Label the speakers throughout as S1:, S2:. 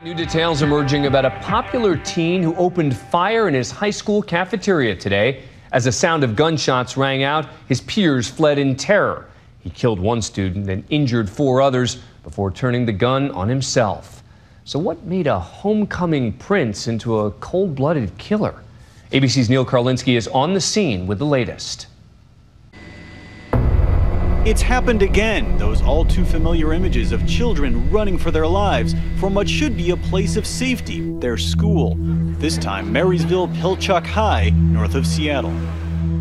S1: New details emerging about a popular teen who opened fire in his high school cafeteria today. As a sound of gunshots rang out, his peers fled in terror. He killed one student and injured 4 others before turning the gun on himself. So what made a homecoming prince into a cold-blooded killer? ABC's Neil Karlinski is on the scene with the latest.
S2: It's happened again, those all too familiar images of children running for their lives from what should be a place of safety, their school. This time, Marysville Pilchuck High, north of Seattle.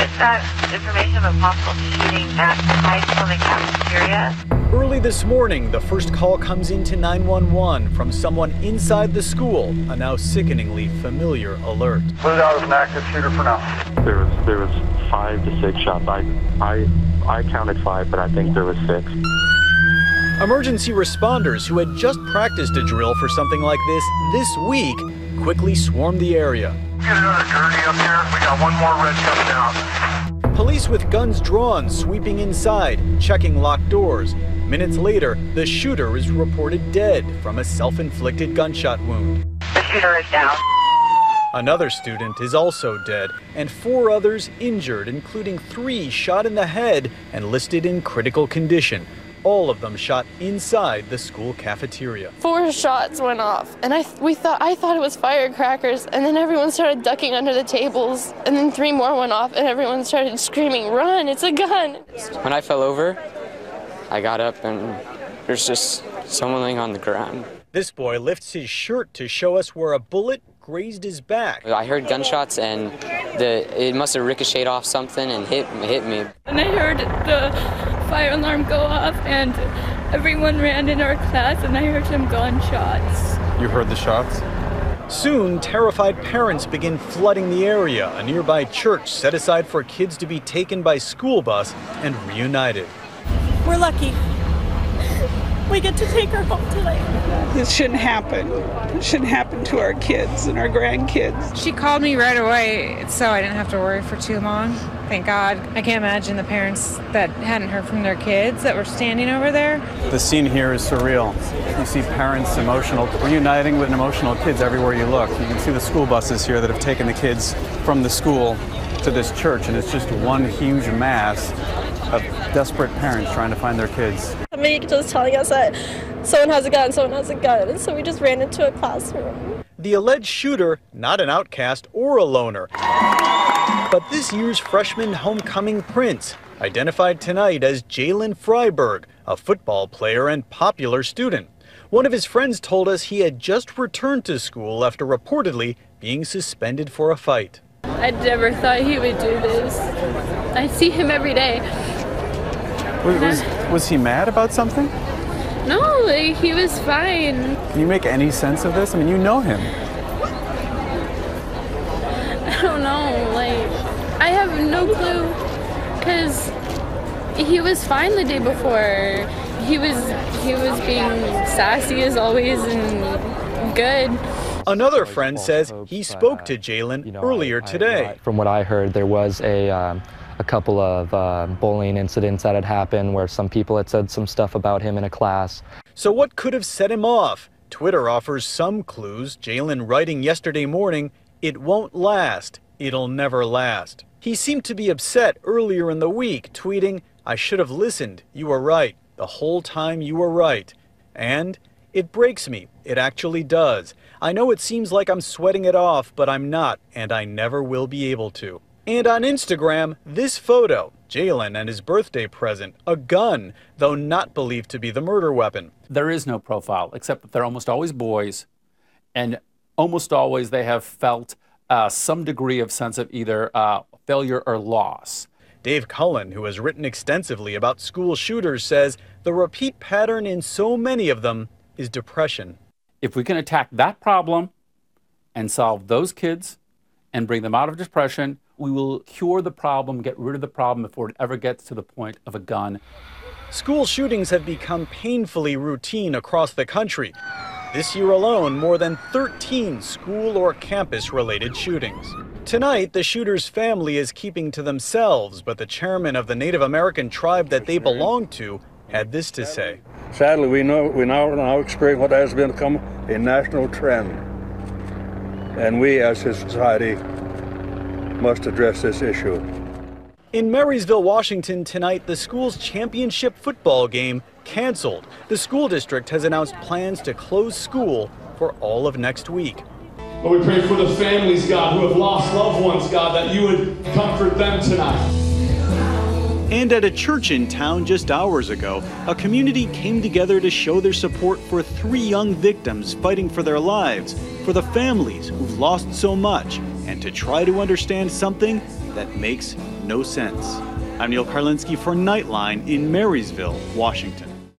S3: It's got information of a possible shooting at the high school in the cafeteria.
S2: Early this morning, the first call comes into 911 from someone inside the school, a now sickeningly familiar alert.
S4: Put it out as an active shooter for now.
S5: There was 5 to 6 shots. I counted 5, but I think there was 6.
S2: Emergency responders who had just practiced a drill for something like this week quickly swarmed the area.
S4: Get another gurney up here. We got one more red coming down.
S2: Police with guns drawn sweeping inside, checking locked doors. Minutes later, the shooter is reported dead from a self-inflicted gunshot wound.
S3: The shooter is down.
S2: Another student is also dead, and 4 others injured, including 3 shot in the head and listed in critical condition. All of them shot inside the school cafeteria.
S6: 4 shots went off, and I thought it was firecrackers, and then everyone started ducking under the tables, and then 3 more went off, and everyone started screaming, "Run, it's a gun!"
S7: When I fell over, I got up, and there's just someone laying on the ground.
S2: This boy lifts his shirt to show us where a bullet grazed his back.
S7: I heard gunshots, and it must have ricocheted off something and hit me.
S8: And I heard the fire alarm go off, and everyone ran in our class, and I heard some gunshots.
S2: You heard the shots? Soon, terrified parents begin flooding the area, a nearby church set aside for kids to be taken by school bus and reunited.
S9: We're lucky. We get to take her home tonight.
S10: This shouldn't happen. It shouldn't happen to our kids and our grandkids.
S11: She called me right away, so I didn't have to worry for too long. Thank God. I can't imagine the parents that hadn't heard from their kids that were standing over there.
S12: The scene here is surreal. You see parents emotional, reuniting with emotional kids everywhere you look. You can see the school buses here that have taken the kids from the school to this church, and it's just one huge mass of desperate parents trying to find their kids.
S9: Somebody just telling us that someone has a gun, and so we just ran into a classroom.
S2: The alleged shooter, not an outcast or a loner, but this year's freshman homecoming prince, identified tonight as Jaylen Fryberg, a football player and popular student. One of his friends told us he had just returned to school after reportedly being suspended for a fight.
S8: I never thought he would do this. I see him every day.
S12: Was he mad about something?
S8: No, he was fine.
S12: Can you make any sense of this? I mean, you know him.
S8: I don't know, I have no clue, because he was fine the day before. He was being sassy as always and good.
S2: Another friend says he spoke to Jaylen earlier today.
S13: From what I heard, there was a couple of bullying incidents that had happened where some people had said some stuff about him in a class.
S2: So what could have set him off? Twitter offers some clues. Jaylen writing yesterday morning, "It won't last. It'll never last." He seemed to be upset earlier in the week, tweeting, "I should have listened. You were right. The whole time you were right." And it breaks me. It actually does. I know it seems like I'm sweating it off, but I'm not, and I never will be able to. And on Instagram, this photo, Jaylen and his birthday present, a gun, though not believed to be the murder weapon.
S14: There is no profile, except that they're almost always boys, and almost always they have felt some degree of sense of either failure or loss.
S2: Dave Cullen, who has written extensively about school shooters, says the repeat pattern in so many of them is depression.
S14: If we can attack that problem and solve those kids and bring them out of depression, we will cure the problem, get rid of the problem before it ever gets to the point of a gun.
S2: School shootings have become painfully routine across the country. This year alone, more than 13 school or campus-related shootings. Tonight, the shooter's family is keeping to themselves, but the chairman of the Native American tribe that they belong to had this to say.
S15: Sadly, we now experience what has become a national trend. And we as a society must address this issue.
S2: In Marysville, Washington tonight, the school's championship football game canceled. The school district has announced plans to close school for all of next week.
S16: Lord, we pray for the families, God, who have lost loved ones, God, that you would comfort them tonight.
S2: And at a church in town just hours ago, a community came together to show their support for 3 young victims fighting for their lives, for the families who've lost so much, and to try to understand something that makes no sense. I'm Neil Karlinski for Nightline in Marysville, Washington.